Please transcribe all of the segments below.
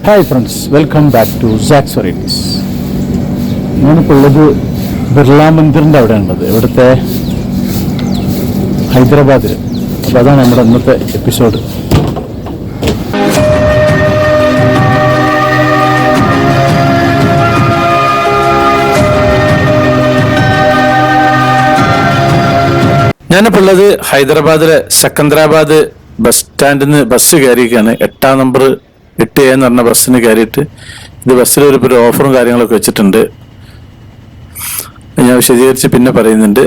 Hi friends, welcome back to സാക്സ് varieties. ഞാനിപ്പോൾ ഉള്ളത് ബിർള മന്ദിറിൻ്റെ അവിടെയാണുള്ളത്, ഇവിടുത്തെ ഹൈദരാബാദിൽ. അപ്പോൾ അതാണ് നമ്മുടെ ഇന്നത്തെ എപ്പിസോഡ്. ഞാനിപ്പോൾ ഉള്ളത് ഹൈദരാബാദിലെ സെക്കന്ദരാബാദ് ബസ് സ്റ്റാൻഡിൽ നിന്ന് ബസ് കയറിയിരിക്കുകയാണ്. 8-ാം നമ്പർ 8A എന്ന് പറഞ്ഞ ബസ്സിന് കയറിയിട്ട് ഇത് ബസ്സിൽ ഒരു ഓഫറും കാര്യങ്ങളൊക്കെ വെച്ചിട്ടുണ്ട്. ഞാൻ വിശദീകരിച്ച് പിന്നെ പറയുന്നുണ്ട്.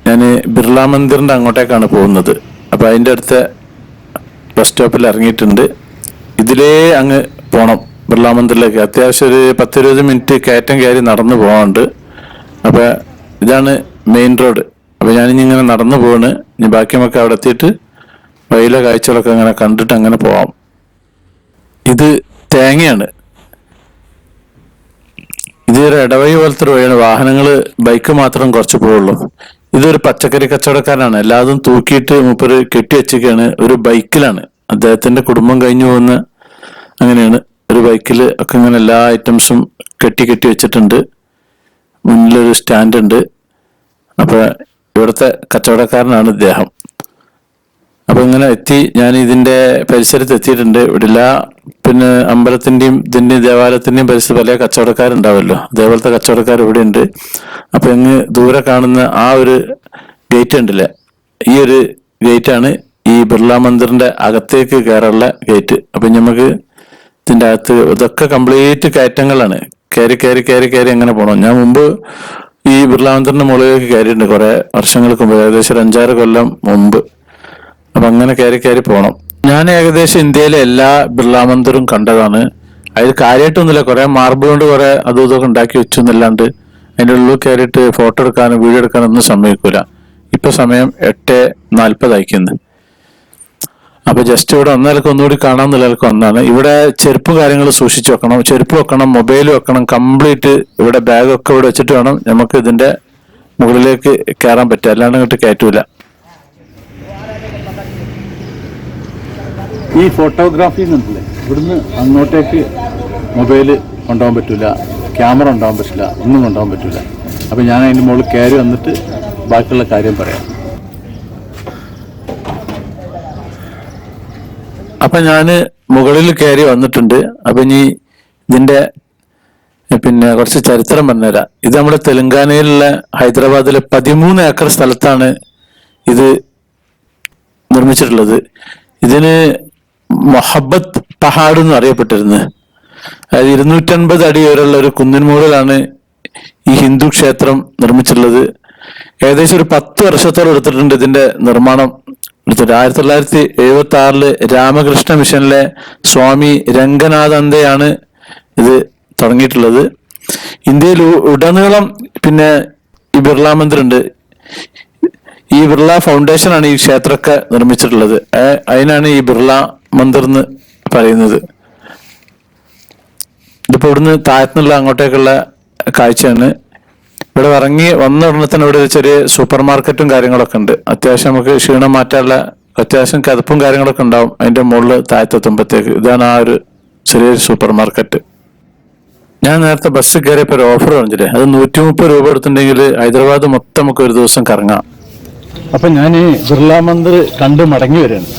ഞാൻ ബിർള മന്ദിറിൻ്റെ അങ്ങോട്ടേക്കാണ് പോകുന്നത്. അപ്പോൾ അതിൻ്റെ അടുത്ത ബസ് സ്റ്റോപ്പിൽ ഇറങ്ങിയിട്ടുണ്ട്. ഇതിലേ അങ്ങ് പോകണം ബിർള മന്ദിറിലേക്ക്. അത്യാവശ്യം ഒരു 10-20 മിനിറ്റ് കയറ്റം കയറി നടന്നു പോകാനുണ്ട്. അപ്പോൾ ഇതാണ് മെയിൻ റോഡ്. അപ്പോൾ ഞാനിനി ഇങ്ങനെ നടന്നു പോവാണ്. ഇനി ബാക്കി നമുക്ക് അവിടെ എത്തിയിട്ട് വഴിയിലെ കാഴ്ചകളൊക്കെ അങ്ങനെ കണ്ടിട്ട് അങ്ങനെ പോവാം. ഇത് തേങ്ങയാണ്. ഇതൊരു ഇടവഴി പോലത്തെ ഒരു വഴിയാണ്. വാഹനങ്ങൾ, ബൈക്ക് മാത്രം കുറച്ച് പോവുള്ളൂ. ഇതൊരു പച്ചക്കറി കച്ചവടക്കാരനാണ്. എല്ലാതും തൂക്കിയിട്ട് മൂപ്പര് കെട്ടി വെച്ചിരിക്കുകയാണ്. ഒരു ബൈക്കിലാണ്. അദ്ദേഹത്തിന്റെ കുടുംബം കഴിഞ്ഞു പോകുന്ന അങ്ങനെയാണ്. ഒരു ബൈക്കിൽ ഒക്കെ ഇങ്ങനെ എല്ലാ ഐറ്റംസും കെട്ടി വെച്ചിട്ടുണ്ട്. മുന്നിലൊരു സ്റ്റാൻഡ് ഉണ്ട്. അപ്പൊ ഇവിടുത്തെ കച്ചവടക്കാരനാണ് ഇദ്ദേഹം. അപ്പൊ ഇങ്ങനെ എത്തി, ഞാൻ ഇതിന്റെ പരിസരത്ത് എത്തിയിട്ടുണ്ട്. ഇവിടെ എല്ലാ അമ്പലത്തിന്റെയും ദേവാലയത്തിന്റെയും പരിസരത്ത് പല കച്ചവടക്കാരുണ്ടാവല്ലോ, അതേപോലത്തെ കച്ചവടക്കാർ ഇവിടെ ഉണ്ട്. അപ്പൊ ഇങ്ങ് ദൂരെ കാണുന്ന ആ ഒരു ഗേറ്റ് ഉണ്ടല്ലേ, ഈ ഒരു ഗേറ്റാണ് ഈ ബിർള മന്ദിറിന്റെ അകത്തേക്ക് കയറാനുള്ള ഗേറ്റ്. അപ്പൊ നമുക്ക് ഇതിന്റെ അകത്ത് ഇതൊക്കെ കംപ്ലീറ്റ് കയറ്റങ്ങളാണ്. കയറി അങ്ങനെ പോകണം. ഞാൻ മുമ്പ് ഈ ബിർള മന്ദിറിന്റെ മുകളിലേക്ക് കയറിയിട്ടുണ്ട് കുറെ വർഷങ്ങൾക്ക് മുമ്പ്, ഏകദേശം ഒരു 5-6 കൊല്ലം മുമ്പ്. അപ്പൊ അങ്ങനെ കയറി പോകണം. ഞാൻ ഏകദേശം ഇന്ത്യയിലെ എല്ലാ ബിർള മന്ദിറും കണ്ടതാണ്. അതിൽ കാര്യമായിട്ടൊന്നുമില്ല, കുറെ മാർബിൾ കൊണ്ട് കുറെ അതും ഇതൊക്കെ ഉണ്ടാക്കി വെച്ചു എന്നല്ലാണ്ട് അതിൻ്റെ ഉള്ളിൽ കയറിയിട്ട് ഫോട്ടോ എടുക്കാനും വീഡിയോ എടുക്കാനും ഒന്നും സമ്മതിക്കൂല. ഇപ്പൊ സമയം 8:40 ആയിക്കുന്നു. അപ്പൊ ജസ്റ്റ് ഇവിടെ ഒന്നേലൊക്കെ ഒന്നുകൂടി കാണാമെന്നുള്ളതൊക്കെ ഒന്നാണ്. ഇവിടെ ചെരുപ്പ് കാര്യങ്ങൾ സൂക്ഷിച്ചു വെക്കണം, ചെരുപ്പ് വെക്കണം, മൊബൈൽ വെക്കണം, കംപ്ലീറ്റ് ഇവിടെ ബാഗൊക്കെ ഇവിടെ വെച്ചിട്ട് വേണം നമുക്ക് ഇതിന്റെ മുകളിലേക്ക് കയറാൻ പറ്റുക, അല്ലാണ്ട് ഇങ്ങോട്ട് കയറ്റൂല. ഈ ഫോട്ടോഗ്രാഫി എന്നുണ്ടല്ലേ, ഇവിടുന്ന് അങ്ങോട്ടേക്ക് മൊബൈൽ കൊണ്ടുപോകാൻ പറ്റില്ല, ക്യാമറ കൊണ്ടുപോകാൻ പറ്റില്ല, ഒന്നും കൊണ്ടുപോകാൻ പറ്റില്ല. അപ്പം ഞാൻ അതിൻ്റെ മുകളിൽ കയറി വന്നിട്ട് ബാക്കിയുള്ള കാര്യം പറയാം. അപ്പം ഞാൻ മുകളിൽ കയറി വന്നിട്ടുണ്ട്. അപ്പം ഇനി ഇതിൻ്റെ കുറച്ച് ചരിത്രം പറഞ്ഞുതരാം. ഇത് നമ്മുടെ തെലങ്കാനയിലുള്ള ഹൈദരാബാദിലെ 13 ഏക്കർ സ്ഥലത്താണ് ഇത് നിർമ്മിച്ചിട്ടുള്ളത്. ഇതിന് മൊഹബത്ത് പഹാഡ് എന്ന് അറിയപ്പെട്ടിരുന്നത്. അതായത് 250 അടി വരെയുള്ള ഒരു കുന്നിൻ മുകളിലാണ് ഈ ഹിന്ദു ക്ഷേത്രം നിർമ്മിച്ചിട്ടുള്ളത്. ഏകദേശം ഒരു 10 വർഷത്തോളം എടുത്തിട്ടുണ്ട് ഇതിന്റെ നിർമ്മാണം. 1976 രാമകൃഷ്ണ മിഷനിലെ സ്വാമി രംഗനാഥന്ദയാണ് ഇത് തുടങ്ങിയിട്ടുള്ളത്. ഇന്ത്യയിൽ ഉടനീളം ഈ ബിർള മന്ദിർ ഉണ്ട്. ഈ ബിർള ഫൗണ്ടേഷൻ ആണ് ഈ ക്ഷേത്രമൊക്കെ നിർമ്മിച്ചിട്ടുള്ളത്. അതിനാണ് ഈ ബിർള മന്ദിർ എന്ന് പറയുന്നത്. ഇതിപ്പോ ഇവിടുന്ന് താഴത്തുനിന്നുള്ള അങ്ങോട്ടേക്കുള്ള കാഴ്ചയാണ്. ഇവിടെ ഇറങ്ങി വന്ന ഉടനെ തന്നെ ഇവിടെ ഒരു ചെറിയ സൂപ്പർ മാർക്കറ്റും കാര്യങ്ങളൊക്കെ ഉണ്ട്. അത്യാവശ്യം നമുക്ക് ക്ഷീണം മാറ്റാനുള്ള അത്യാവശ്യം കതുപ്പും കാര്യങ്ങളൊക്കെ ഉണ്ടാവും അതിന്റെ മുകളിൽ താഴത്തെത്തുമ്പോഴത്തേക്ക്. ഇതാണ് ആ ഒരു ചെറിയൊരു സൂപ്പർ മാർക്കറ്റ്. ഞാൻ നേരത്തെ ബസ് കയറിയപ്പോൾ ഒരു ഓഫർ കാണിച്ചില്ലേ, അത് 130 രൂപ എടുത്തിട്ടുണ്ടെങ്കിൽ ഹൈദരാബാദ് മൊത്തം നമുക്ക് ഒരു ദിവസം കറങ്ങാം. അപ്പം ഞാൻ ഈ ബിർള മന്ദിർ കണ്ട് മടങ്ങി വരികയാണ്.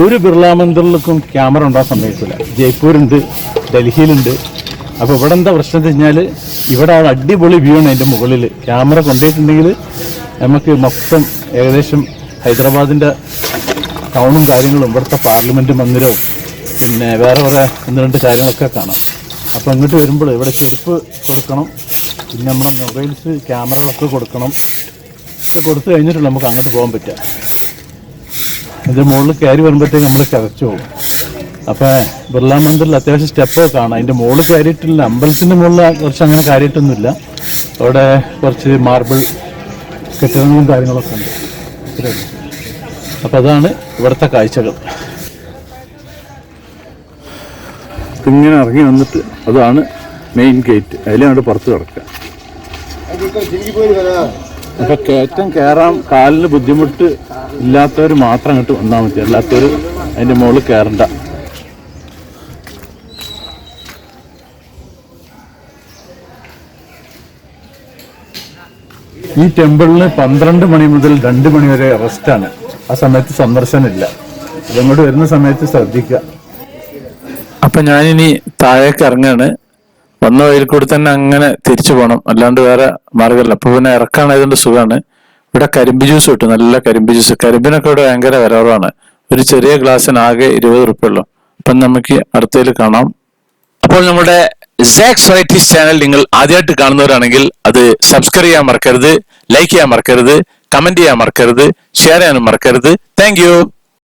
ഒരു ബിർള മന്ദിറിലേക്കും ക്യാമറ ഉണ്ടാകാൻ സമ്മതിക്കില്ല. ജയ്പൂരുണ്ട്, ഡൽഹിയിലുണ്ട്. അപ്പോൾ ഇവിടെ എന്താ പ്രശ്നം എന്ന് വെച്ചാൽ ഇവിടെ അടിപൊളി വ്യൂ ആണ്. അതിൻ്റെ മുകളിൽ ക്യാമറ കൊണ്ടുപോയിട്ടുണ്ടെങ്കിൽ നമുക്ക് മൊത്തം ഏകദേശം ഹൈദരാബാദിൻ്റെ ടൗണും കാര്യങ്ങളും ഇവിടുത്തെ പാർലമെൻറ്റ് മന്ദിരവും വേറെ 1-2 കാര്യങ്ങളൊക്കെ കാണാം. അപ്പോൾ ഇങ്ങോട്ട് വരുമ്പോൾ ഇവിടെ ചെരുപ്പ് കൊടുക്കണം, നമ്മുടെ മൊബൈൽസ് ക്യാമറകളൊക്കെ കൊടുക്കണം. കൊടുത്തു കഴിഞ്ഞിട്ടുള്ള നമുക്ക് അങ്ങോട്ട് പോകാൻ പറ്റുക. ഇതിൻ്റെ മുകളിൽ കയറി വരുമ്പോഴത്തേക്ക് നമ്മൾ കിതച്ചു പോകും. അപ്പോൾ ബിർള മന്ദിറിൽ അത്യാവശ്യം സ്റ്റെപ്പൊക്കെ കാണാം. അതിൻ്റെ മുകളിൽ കയറിയിട്ടില്ല, അമ്പലത്തിൻ്റെ മുകളിൽ കുറച്ച് അങ്ങനെ കയറിയിട്ടൊന്നുമില്ല. അവിടെ കുറച്ച് മാർബിൾ കെട്ടിടങ്ങളും കാര്യങ്ങളൊക്കെ ഉണ്ട്. അപ്പോൾ അതാണ് ഇവിടുത്തെ കാഴ്ചകൾ. ഇങ്ങനെ ഇറങ്ങി വന്നിട്ട് അതാണ് മെയിൻ ഗേറ്റ്. അതിലാണ് പുറത്ത് കിടക്കുക. അപ്പൊ കയറ്റം കയറാൻ കാലിന് ബുദ്ധിമുട്ട് ഇല്ലാത്തവർ മാത്രം അങ്ങോട്ട് വന്നാൽ മതി, അല്ലാത്തവർ അതിന്റെ മുകളിൽ കയറണ്ട. ഈ ടെമ്പിളിന് 12 മണി മുതൽ 2 മണി വരെ റെസ്റ്റാണ്. ആ സമയത്ത് സന്ദർശനമില്ല. അതങ്ങോട്ട് വരുന്ന സമയത്ത് ശ്രദ്ധിക്കുക. അപ്പൊ ഞാനിനി താഴേക്ക് ഇറങ്ങാണ്. വന്ന വഴിയിൽ കൂടി തന്നെ അങ്ങനെ തിരിച്ചു പോകണം, അല്ലാണ്ട് വേറെ മാർഗമല്ല. അപ്പൊ പിന്നെ ഇറക്കാനായതുകൊണ്ട് സുഖമാണ്. ഇവിടെ കരിമ്പ് ജ്യൂസ് കിട്ടും, നല്ല കരിമ്പ് ജ്യൂസ്. കരിമ്പിനൊക്കെ ഇവിടെ ഭയങ്കര വിലക്കുറവാണ്. ഒരു ചെറിയ ഗ്ലാസ്സിന് ആകെ 20 റുപ്യ ഉള്ളൂ. അപ്പം നമുക്ക് അടുത്തതിൽ കാണാം. അപ്പോൾ നമ്മുടെ സാക്സ് വെറൈറ്റീസ് ചാനൽ നിങ്ങൾ ആദ്യമായിട്ട് കാണുന്നവരാണെങ്കിൽ അത് സബ്സ്ക്രൈബ് ചെയ്യാൻ മറക്കരുത്, ലൈക്ക് ചെയ്യാൻ മറക്കരുത്, കമന്റ് ചെയ്യാൻ മറക്കരുത്, ഷെയർ ചെയ്യാനും മറക്കരുത്. താങ്ക്